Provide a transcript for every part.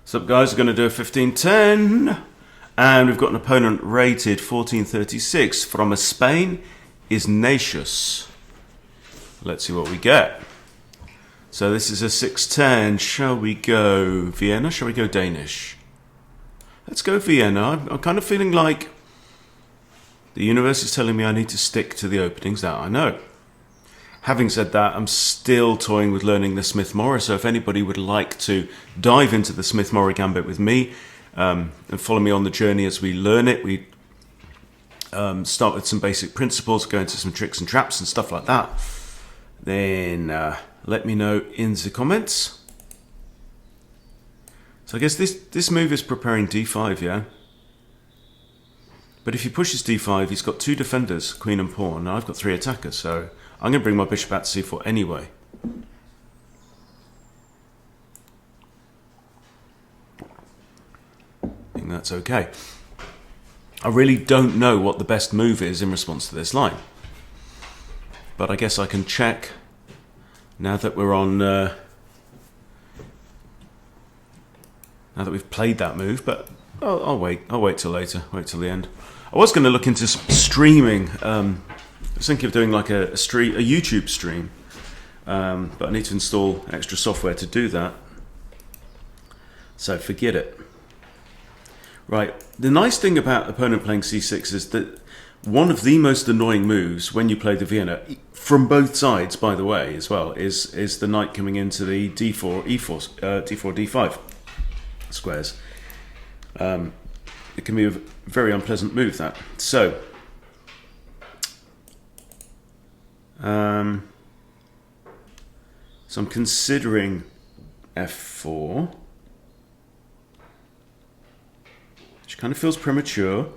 What's up, guys? We're going to do a 15-10. And we've got an opponent rated 1436 from a Spain, Ignatius. Let's see what we get. So this is a 6-10. Shall we go Vienna? Shall we go Danish? Let's go Vienna. I'm kind of feeling like the universe is telling me I need to stick to the openings. That I know. Having said that, I'm still toying with learning the Smith-Morra, so if anybody would like to dive into the Smith-Morra Gambit with me and follow me on the journey as we learn it, we start with some basic principles, go into some tricks and traps and stuff like that, then let me know in the comments. So I guess this move is preparing d5, yeah? But if he pushes d5, he's got two defenders, queen and pawn, and I've got three attackers, so I'm going to bring my bishop out to c4 anyway. I think that's okay. I really don't know what the best move is in response to this line. But I guess I can check now that we're on... now that we've played that move, but I'll wait. I'll wait till later. Wait till the end. I was going to look into streaming... I was thinking of doing like a YouTube stream, but I need to install extra software to do that. So forget it. Right, the nice thing about opponent playing c6 is that one of the most annoying moves when you play the Vienna, from both sides by the way as well, is the knight coming into the d4, e4, d4, d5 squares. It can be a very unpleasant move, that. So I'm considering f4, which kind of feels premature.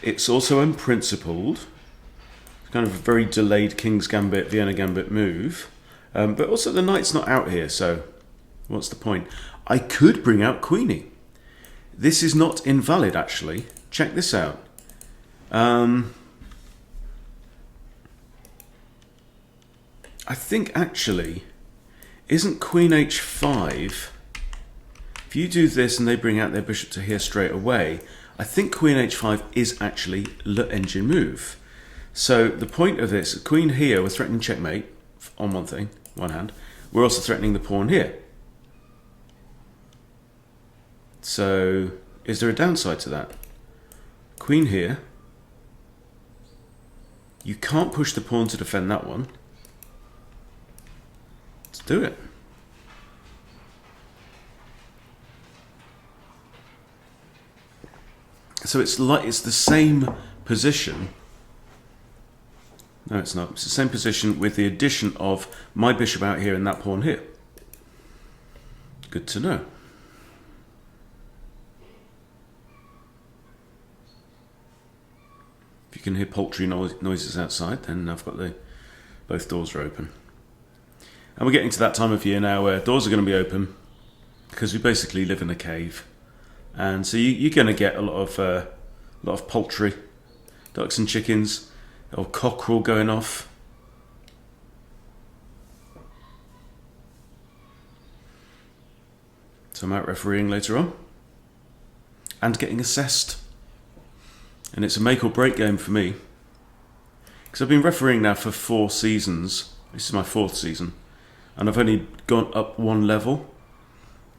It's also unprincipled. It's kind of a very delayed King's Gambit, Vienna Gambit move. But also the knight's not out here, so what's the point? I could bring out Queenie. This is not invalid, actually. Check this out. I think actually, isn't Queen h5, if you do this and they bring out their bishop to here straight away, I think Queen h5 is actually the engine move. So the point of this, Queen here, we're threatening checkmate on one hand, we're also threatening the pawn here. So is there a downside to that? Queen here, you can't push the pawn to defend that one. Let's do it. So it's the same position. No, it's not. It's the same position with the addition of my bishop out here and that pawn here. Good to know. If you can hear poultry noises outside, then I've got both doors are open. And we're getting to that time of year now where doors are going to be open because we basically live in a cave, and so you're going to get a lot of poultry, ducks and chickens, or cockerel going off. So I'm out refereeing later on and getting assessed, and it's a make or break game for me because I've been refereeing now for 4 seasons. This is my 4th season. And I've only gone up 1 level,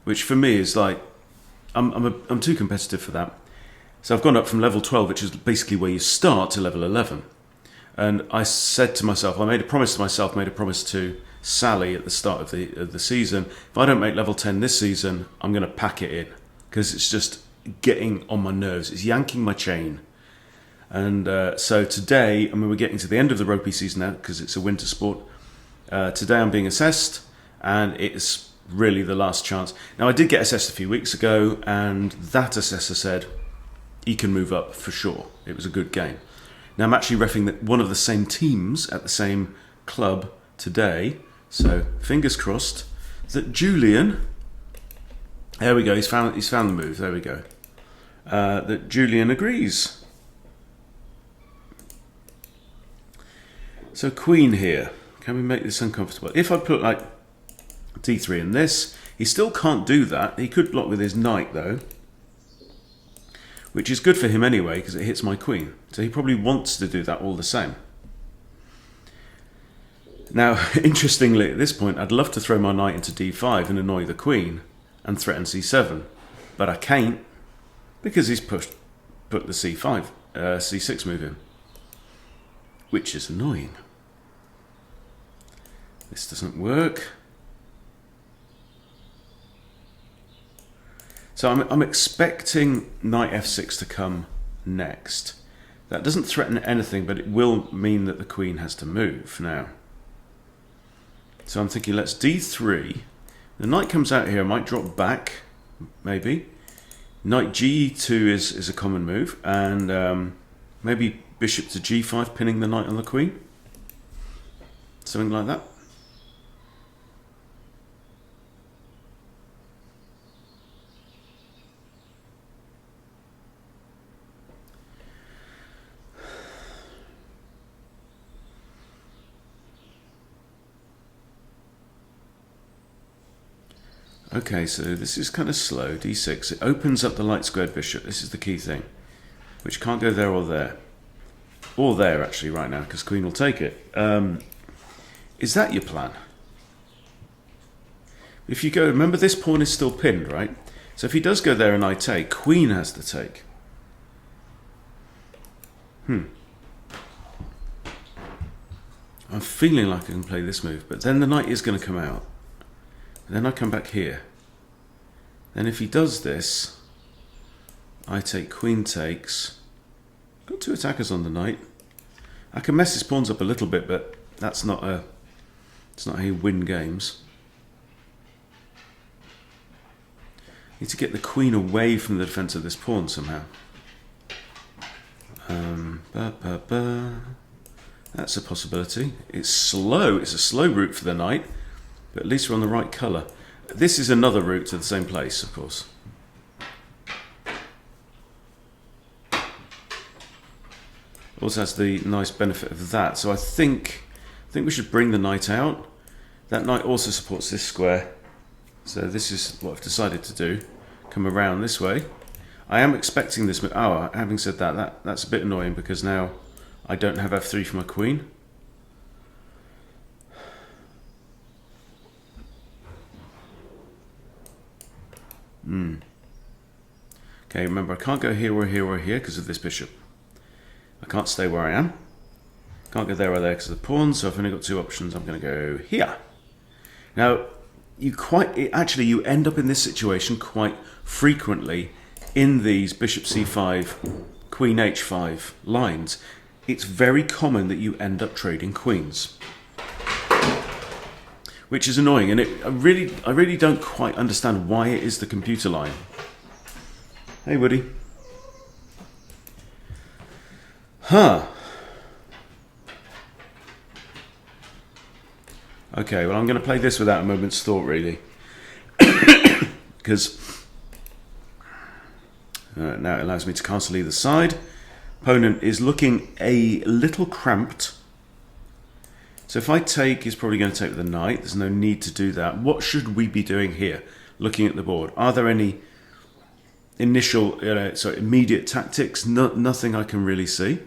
which for me is like, I'm too competitive for that. So I've gone up from level 12, which is basically where you start, to level 11. And I said to myself, I made a promise to myself, made a promise to Sally at the start of the season. If I don't make level 10 this season, I'm going to pack it in because it's just getting on my nerves. It's yanking my chain. And so today, I mean, we're getting to the end of the rugby season now because it's a winter sport. Today I'm being assessed, and it's really the last chance. Now I did get assessed a few weeks ago, and that assessor said he can move up for sure. It was a good game. Now I'm actually reffing one of the same teams at the same club today, so fingers crossed that Julian, there we go, he's found the move, there we go, that Julian agrees. So Queen here. Can we make this uncomfortable? If I put like d3 in this, He still can't do that. He could block with his knight, though, which is good for him anyway, because it hits my queen. So he probably wants to do that all the same. Now, interestingly, at this point, I'd love to throw my knight into d5 and annoy the queen and threaten c7, but I can't because he's put the c6 move in, which is annoying. This doesn't work. So I'm expecting knight f6 to come next. That doesn't threaten anything, but it will mean that the queen has to move now. So I'm thinking, let's d3. The knight comes out here, I might drop back, maybe. Knight g2 is a common move, and maybe bishop to g5, pinning the knight on the queen. Something like that. Okay, so this is kind of slow, d6. It opens up the light squared bishop. This is the key thing, which can't go there or there. Or there, actually, right now, because queen will take it. Is that your plan? If you go, remember this pawn is still pinned, right? So if he does go there and I take, queen has to take. I'm feeling like I can play this move, but then the knight is going to come out. Then I come back here. Then if he does this, I take, queen takes. Got two attackers on the knight. I can mess his pawns up a little bit, but it's not how you win games. Need to get the queen away from the defense of this pawn somehow. That's a possibility. It's slow. It's a slow route for the knight. But at least we're on the right colour. This is another route to the same place, of course. Also has the nice benefit of that. So I think we should bring the knight out. That knight also supports this square. So this is what I've decided to do. Come around this way. I am expecting this move. Oh, having said that, that's a bit annoying because now I don't have f3 for my queen. Okay, remember I can't go here or here or here because of this bishop. I can't stay where I am. Can't go there or there because of the pawns, so I've only got two options. I'm going to go here. Now, you end up in this situation quite frequently in these bishop c5, queen h5 lines. It's very common that you end up trading queens, which is annoying, and I really don't quite understand why it is the computer line. Hey, Woody. Huh. Okay, well, I'm going to play this without a moment's thought, really. Because now it allows me to castle either side. Opponent is looking a little cramped. So if I take, he's probably going to take with the knight. There's no need to do that. What should we be doing here, looking at the board? Are there any initial, immediate tactics? Nothing I can really see.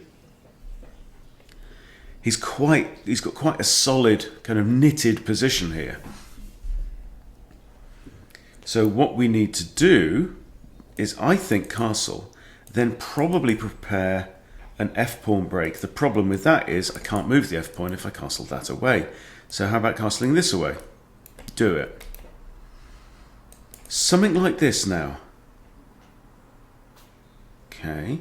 He's got quite a solid kind of knitted position here. So what we need to do is, I think, castle, then probably prepare an f-pawn break. The problem with that is I can't move the f-pawn if I castle that away. So how about castling this away? Do it. Something like this now. Okay.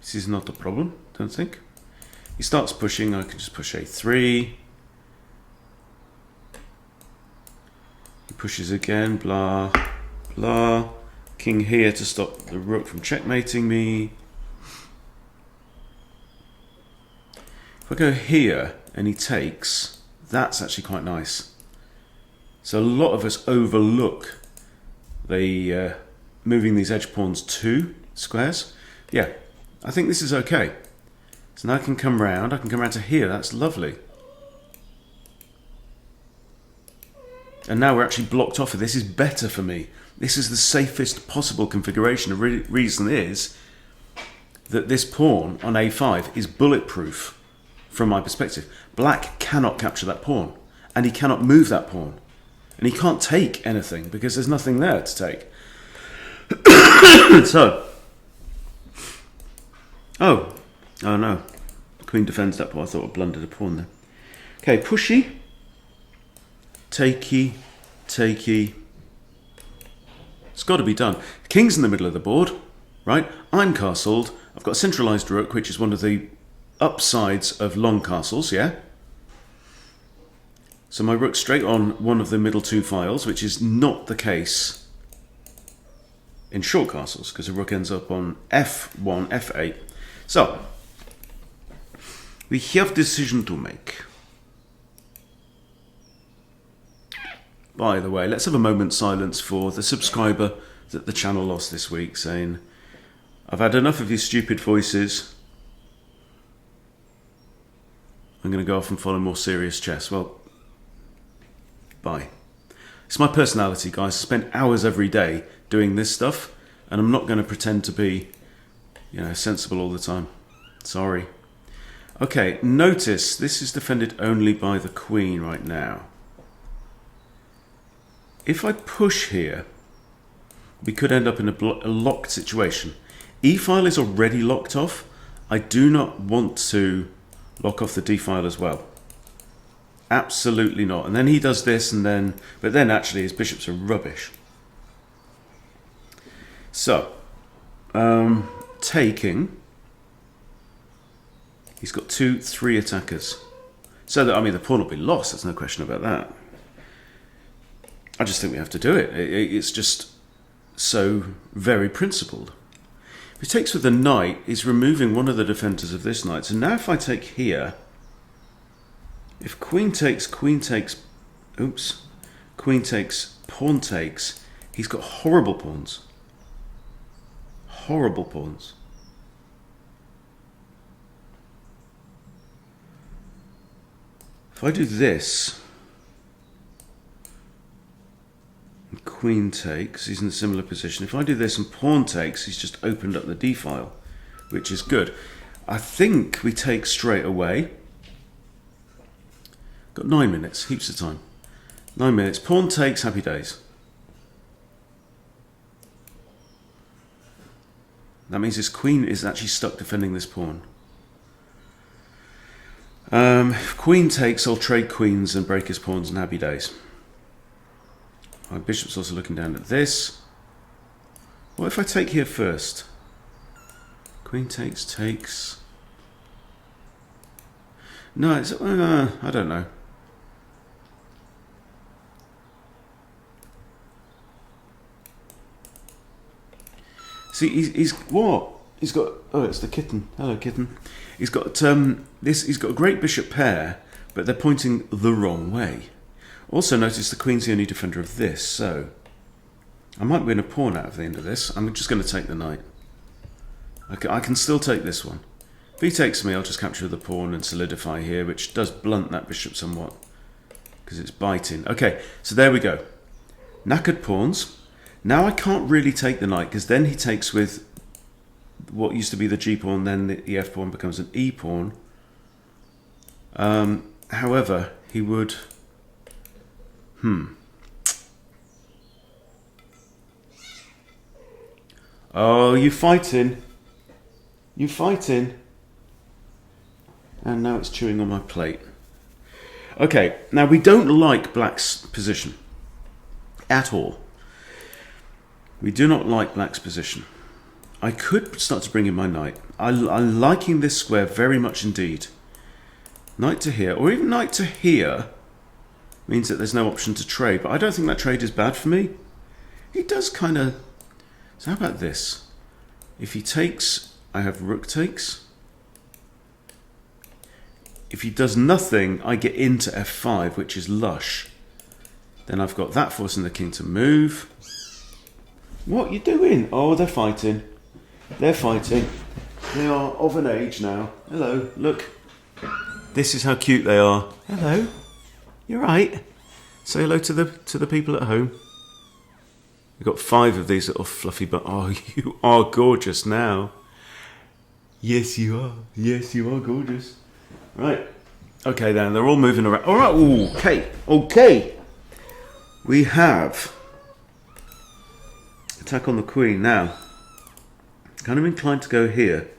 This is not a problem, don't think. He starts pushing, I can just push a3. He pushes again, blah, blah. King here to stop the rook from checkmating me. If I go here and he takes, that's actually quite nice. So a lot of us overlook the moving these edge pawns to squares. Yeah, I think this is okay. So now I can come round to here, that's lovely. And now we're actually blocked off. This is better for me. This is the safest possible configuration. The reason is that this pawn on a5 is bulletproof from my perspective. Black cannot capture that pawn, and he cannot move that pawn. And he can't take anything because there's nothing there to take. So, oh no. Queen defends that pawn. I thought I blundered a pawn there. Okay, pushy. Takey. It's got to be done. The king's in the middle of the board, right? I'm castled. I've got a centralised rook, which is one of the upsides of long castles, yeah? So my rook's straight on one of the middle two files, which is not the case in short castles, because the rook ends up on f1, f8. So, we have a decision to make. By the way, let's have a moment's silence for the subscriber that the channel lost this week, saying, I've had enough of your stupid voices. I'm going to go off and follow more serious chess. Well, bye. It's my personality, guys. I spend hours every day doing this stuff, and I'm not going to pretend to be, sensible all the time. Sorry. Okay, notice this is defended only by the queen right now. If I push here, we could end up in a locked situation. E-file is already locked off. I do not want to lock off the D-file as well. Absolutely not. And then he does this, but then actually his bishops are rubbish. So, taking. He's got 2-3 attackers. So that, the pawn will be lost. There's no question about that. I just think we have to do it. It's just so very principled. If he takes with the knight, he's removing one of the defenders of this knight. So now if I take here, if queen takes, pawn takes, he's got horrible pawns. Horrible pawns. If I do this, and queen takes, he's in a similar position. If I do this and pawn takes, he's just opened up the d-file, which is good. I think we take straight away. Got 9 minutes, heaps of time. 9 minutes. Pawn takes, happy days. That means his queen is actually stuck defending this pawn. If queen takes, I'll trade queens and break his pawns and happy days. My bishop's also looking down at this. What if I take here first? Queen takes. No, it's, I don't know. See, he's what? He's got. Oh, it's the kitten. Hello, kitten. He's got this. He's got a great bishop pair, but they're pointing the wrong way. Also, notice the queen's the only defender of this, so I might win a pawn out of the end of this. I'm just going to take the knight. I can still take this one. If he takes me, I'll just capture the pawn and solidify here, which does blunt that bishop somewhat because it's biting. Okay, so there we go. Knackered pawns. Now I can't really take the knight because then he takes with what used to be the g pawn, then the f pawn becomes an e pawn. However, he would. Oh, you fighting? You fighting? And now it's chewing on my plate. Okay, now we don't like black's position at all. We do not like black's position. I could start to bring in my knight. I'm liking this square very much indeed. Knight to here, or even knight to here, means that there's no option to trade. But I don't think that trade is bad for me. He does kind of... So how about this? If he takes, I have rook takes. If he does nothing, I get into f5, which is lush. Then I've got that forcing the king to move. What are you doing? Oh, they're fighting. They're fighting. They are of an age now. Hello, look. This is how cute they are. Hello. You're right. Say hello to the people at home. We've got 5 of these little fluffy, but oh, you are gorgeous now. Yes, you are. Yes, you are gorgeous. Right. Okay, then they're all moving around. All right. Okay. Okay. We have attack on the queen now. Kind of inclined to go here.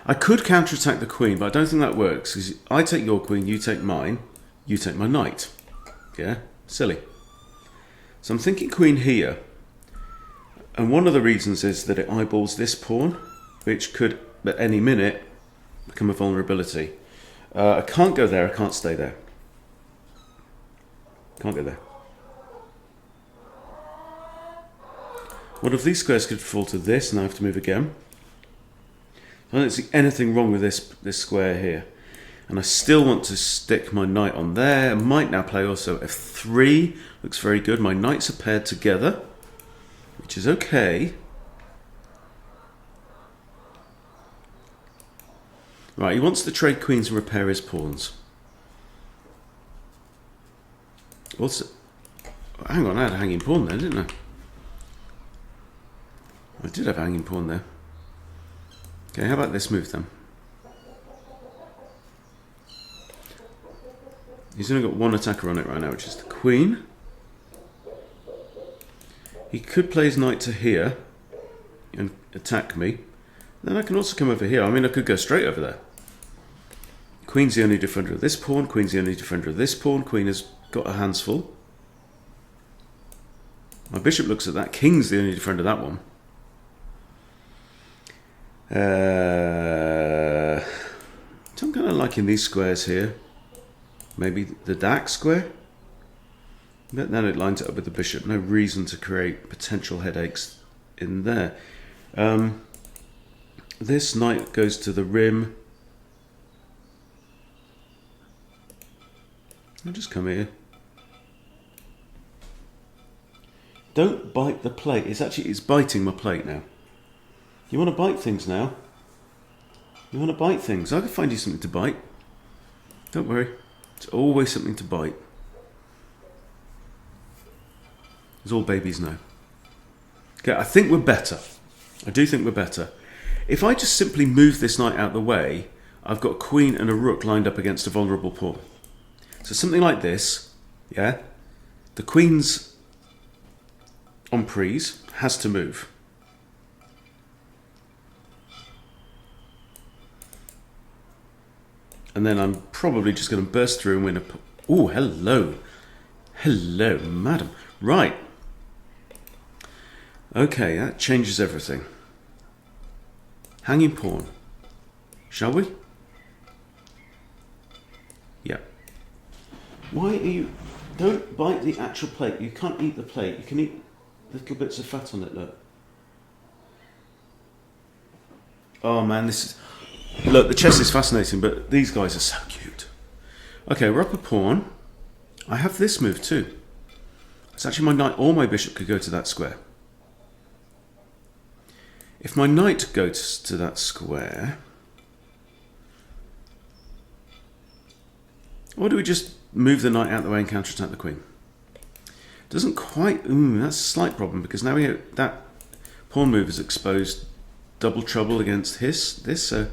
I could counterattack the queen, but I don't think that works. Because I take your queen, you take mine, you take my knight. Yeah? Silly. So I'm thinking queen here. And one of the reasons is that it eyeballs this pawn, which could, at any minute, become a vulnerability. I can't go there, I can't stay there. Can't go there. One of these squares could fall to this, and I have to move again. I don't see anything wrong with this square here. And I still want to stick my knight on there. I might now play also f3. Looks very good. My knights are paired together, which is okay. Right, he wants to trade queens and repair his pawns. Also, hang on, I had a hanging pawn there, didn't I? I did have a hanging pawn there. Okay, how about this move then? He's only got one attacker on it right now, which is the queen. He could play his knight to here and attack me. Then I can also come over here. I mean, I could go straight over there. Queen's the only defender of this pawn. Queen's the only defender of this pawn. Queen has got her hands full. My bishop looks at that. King's the only defender of that one. So I'm kind of liking these squares here. Maybe the dark square. But then it lines it up with the bishop. No reason to create potential headaches in there. This knight goes to the rim. I'll just come here. Don't bite the plate. It's biting my plate now. You want to bite things now? You want to bite things? I can find you something to bite. Don't worry. It's always something to bite. As all babies know. Okay, I think we're better. I do think we're better. If I just simply move this knight out of the way, I've got a queen and a rook lined up against a vulnerable pawn. So something like this, yeah? The queen's emprise has to move. And then I'm probably just going to burst through and win a... Oh, hello. Hello, madam. Right. Okay, that changes everything. Hanging pawn. Shall we? Yeah. Why are you... Don't bite the actual plate. You can't eat the plate. You can eat little bits of fat on it, look. Oh, man, this is... Look, the chess is fascinating, but these guys are so cute. Okay, we're up a pawn. I have this move too. It's actually my knight or my bishop could go to that square. If my knight goes to that square... Or do we just move the knight out of the way and counterattack the queen? Doesn't quite... that's a slight problem, because now that pawn move has exposed double trouble against this, so...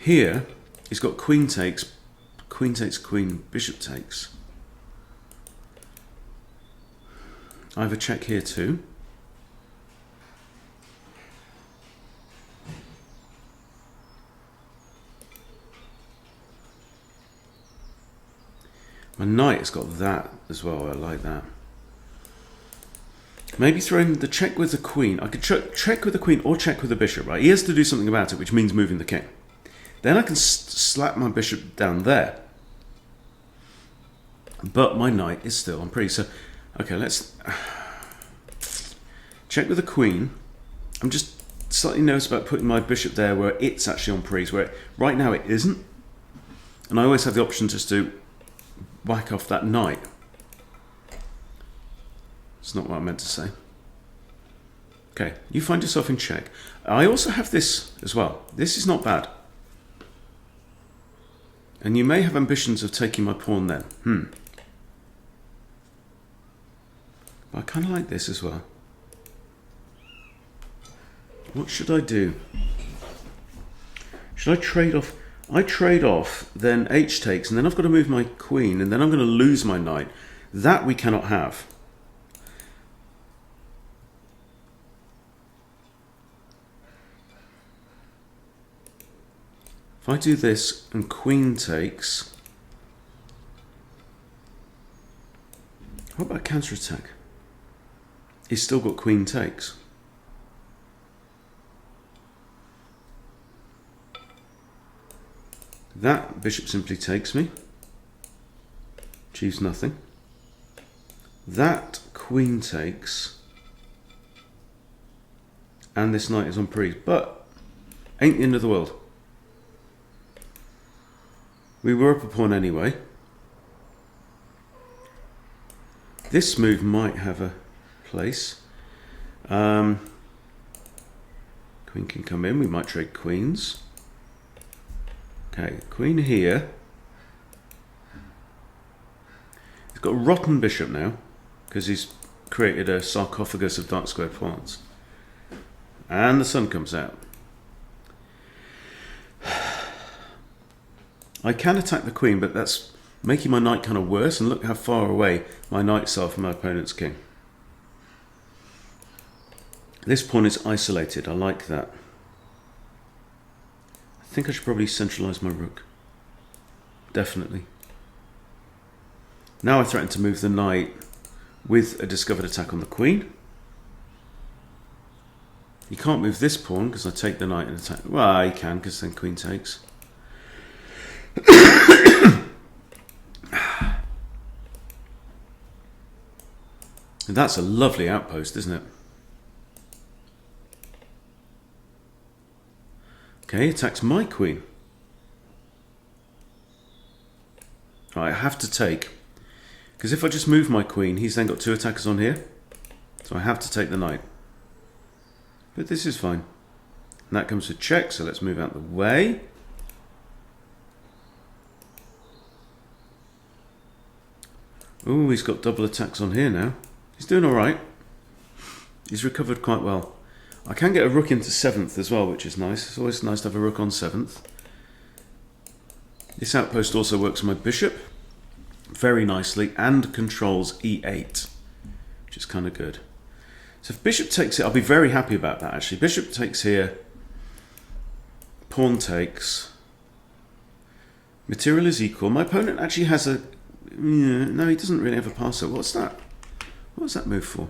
Here, he's got queen takes, queen, bishop takes. I have a check here too. My knight has got that as well, I like that. Maybe throwing the check with the queen. I could check with the queen or check with the bishop, right? He has to do something about it, which means moving the king. Then I can slap my bishop down there. But my knight is still on pre. So, okay, let's check with the queen. I'm just slightly nervous about putting my bishop there where it's actually on prise, where right now it isn't. And I always have the option just to whack off that knight. It's not what I meant to say. Okay, you find yourself in check. I also have this as well. This is not bad. And you may have ambitions of taking my pawn then. But I kind of like this as well. What should I do? Should I trade off? I trade off, then h takes, and then I've got to move my queen, and then I'm going to lose my knight. That we cannot have. If I do this and queen takes, what about counterattack? He's still got queen takes. That bishop simply takes me, achieves nothing. That queen takes, and this knight is on prise, but ain't the end of the world. We were up a pawn anyway. This move might have a place. Queen can come in, we might trade queens. Okay, queen here. He's got a rotten bishop now, because he's created a sarcophagus of dark square pawns. And the sun comes out. I can attack the queen, but that's making my knight kind of worse, and look how far away my knights are from my opponent's king. This pawn is isolated, I like that. I think I should probably centralise my rook. Definitely. Now I threaten to move the knight with a discovered attack on the queen. You can't move this pawn because I take the knight and attack. Well, you can because then queen takes. And that's a lovely outpost, isn't it? Okay, attacks my queen. Right, I have to take. Because if I just move my queen, he's then got two attackers on here. So I have to take the knight. But this is fine. And that comes to check, so let's move out the way. Oh, he's got double attacks on here now. He's doing alright. He's recovered quite well. I can get a rook into 7th as well, which is nice. It's always nice to have a rook on 7th. This outpost also works on my bishop very nicely and controls e8, which is kind of good. So if bishop takes it, I'll be very happy about that actually. Bishop takes here, pawn takes, material is equal. My opponent actually has a, no, he doesn't really have a passer. What's that? What's that move for?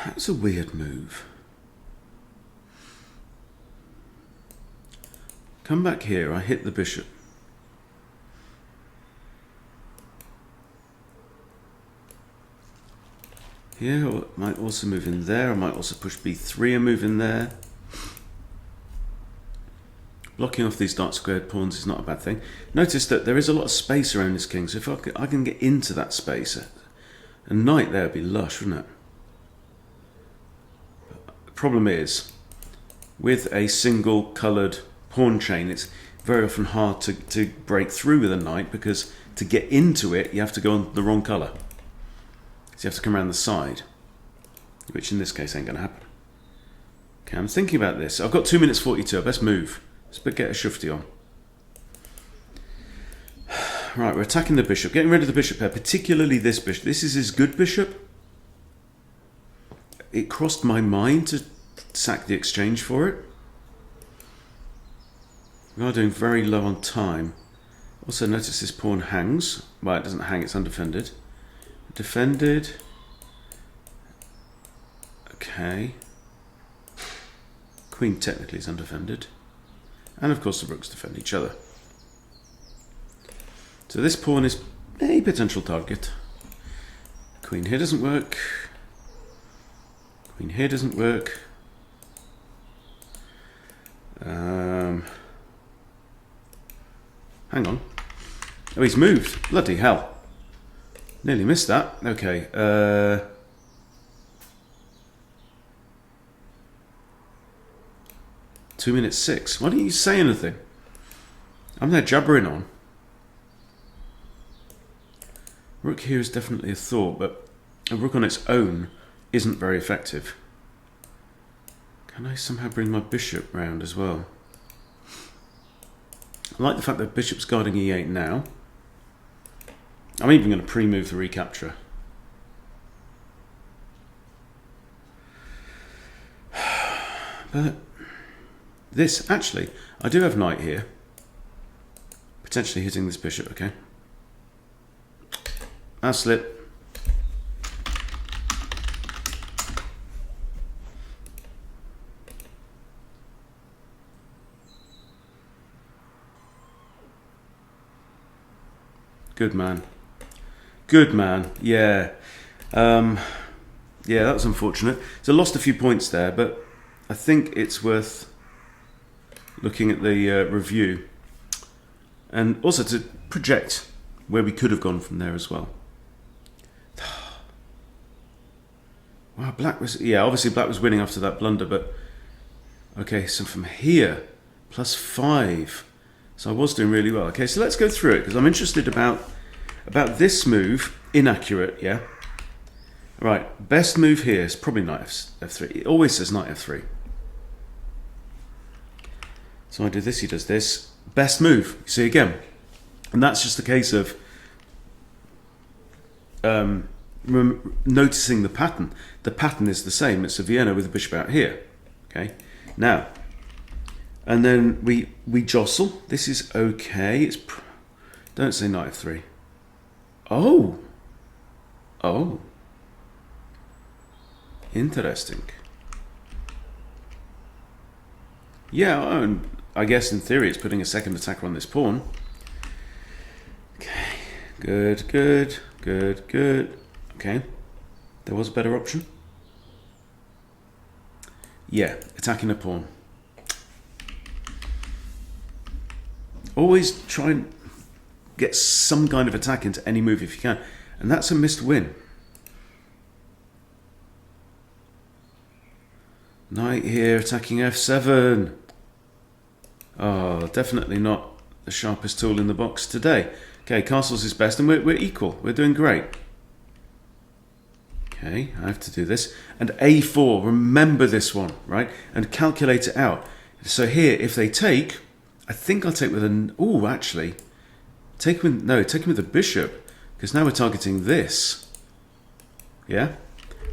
That's a weird move. Come back here, I hit the bishop. Here, I might also move in there. I might also push b3 and move in there. Blocking off these dark squared pawns is not a bad thing. Notice that there is a lot of space around this king, so if I can get into that space, a knight there would be lush, wouldn't it? The problem is, with a single coloured pawn chain, it's very often hard to break through with a knight, because to get into it, you have to go on the wrong colour. So you have to come around the side, which in this case ain't going to happen. Okay, I'm thinking about this. I've got 2 minutes 42. I best move. Let's get a shufti on. Right, we're attacking the bishop. Getting rid of the bishop here, particularly this bishop. This is his good bishop. It crossed my mind to sack the exchange for it. We are doing very low on time. Also notice this pawn hangs. Well, it doesn't hang, it's undefended. Defended. Okay. Queen technically is undefended. And of course the rooks defend each other. So this pawn is a potential target. Queen here doesn't work. Queen here doesn't work. Hang on. Oh, he's moved. Bloody hell. Nearly missed that. Okay. 2 minutes 6. Why don't you say anything? I'm there jabbering on. Rook here is definitely a thought, but a rook on its own isn't very effective. Can I somehow bring my bishop round as well? I like the fact that bishop's guarding e8 now. I'm even going to pre-move the recapture. But this, actually, I do have knight here. Potentially hitting this bishop, okay. I'll slip. Good man. Good man. Yeah. Yeah, that was unfortunate. So I lost a few points there, but I think it's worth looking at the review. And also to project where we could have gone from there as well. Wow, black was... Yeah, obviously black was winning after that blunder, but... Okay, so from here, +5. So I was doing really well. Okay, so let's go through it, because I'm interested about this move. Inaccurate, yeah? Right, best move here is probably knight f3. It always says knight f3. So I do this, he does this. Best move, you see again. And that's just a case of noticing the pattern. The pattern is the same. It's a Vienna with a bishop out here. Okay, now, and then we jostle. This is okay. It's don't say knight f3. Oh, interesting. Yeah, I guess in theory it's putting a second attacker on this pawn. Okay, good. Okay, there was a better option. Yeah, attacking a pawn. Always try and get some kind of attack into any move if you can. And that's a missed win. Knight here attacking f7. Oh, definitely not the sharpest tool in the box today. Okay, castles is best, and we're equal. We're doing great. Okay, I have to do this. And a4, remember this one, right? And calculate it out. So here, if they take, I think I'll take with an... Oh, actually, take him with the bishop, because now we're targeting this. Yeah?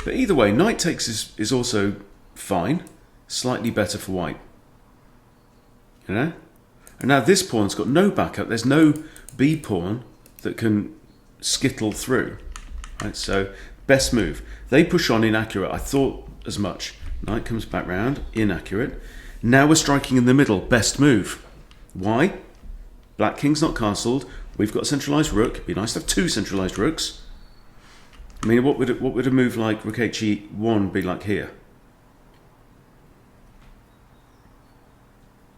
But either way, knight takes is also fine. Slightly better for white. You know? And now this pawn's got no backup. There's no B pawn that can skittle through. Right, so best move. They push on inaccurate. I thought as much. Knight comes back round, inaccurate. Now we're striking in the middle. Best move. Why? Black king's not castled. We've got a centralised rook. It'd be nice to have two centralised rooks. I mean, what would a move like rook h1 be like here?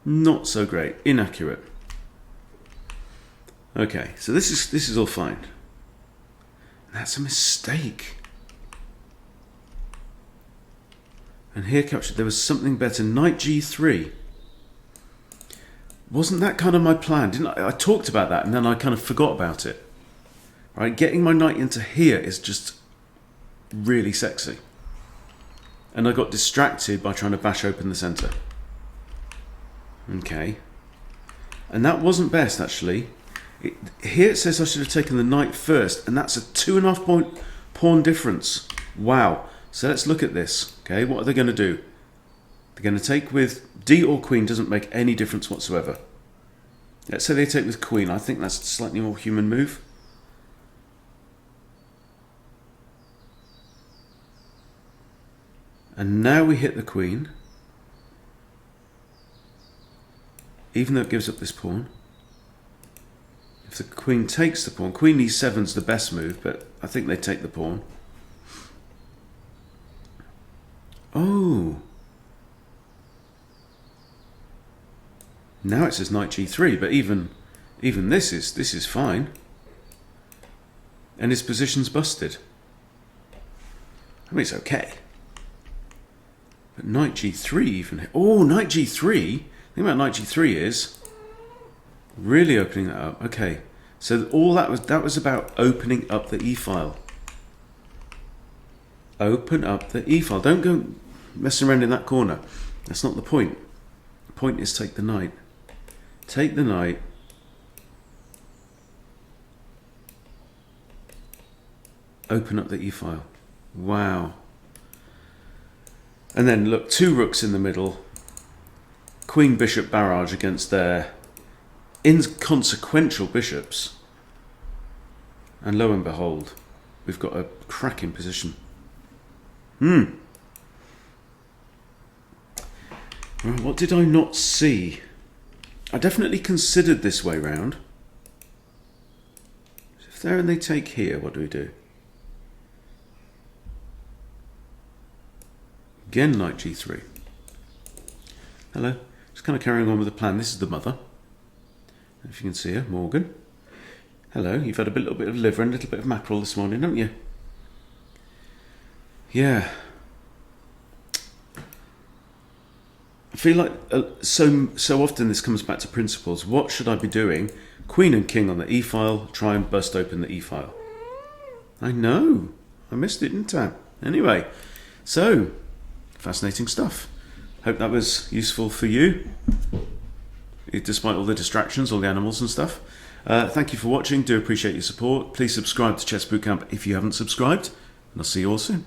Not so great. Inaccurate. Okay, so this is all fine. That's a mistake. And here captured. There was something better. Knight g3. Wasn't that kind of my plan? Didn't I talked about that and then I kind of forgot about it. Right, getting my knight into here is just really sexy. And I got distracted by trying to bash open the centre. Okay. And that wasn't best, actually. Here it says I should have taken the knight first, and that's a 2.5 point pawn difference. Wow. So let's look at this. Okay, what are they going to do? They're going to take with D or queen, doesn't make any difference whatsoever. Let's say they take with queen. I think that's a slightly more human move. And now we hit the queen. Even though it gives up this pawn. If the queen takes the pawn, queen e7's the best move, but I think they take the pawn. Oh. Now it says knight g3, but even Even this is fine. And his position's busted. I mean, it's okay. But knight g3 even. Oh, knight g3. The thing about knight g3 is really opening that up. Okay, so all that was about opening up the e-file. Open up the e-file. Don't go messing around in that corner. That's not the point. The point is take the knight. Take the knight. Open up the e-file. Wow. And then look, 2 rooks in the middle. Queen bishop barrage against their inconsequential bishops. And lo and behold, we've got a cracking position. Right, what did I not see? I definitely considered this way round. If there and they take here, what do we do? Again, knight g3. Hello. Just kind of carrying on with the plan. This is the mother. If you can see her, Morgan. Hello. You've had a little bit of liver and a little bit of mackerel this morning, haven't you? Yeah. I feel like so often this comes back to principles. What should I be doing? Queen and king on the e-file. Try and bust open the e-file. I know. I missed it, didn't I? Anyway, so fascinating stuff. Hope that was useful for you, despite all the distractions, all the animals and stuff. Thank you for watching. Do appreciate your support. Please subscribe to Chess Bootcamp if you haven't subscribed, and I'll see you all soon.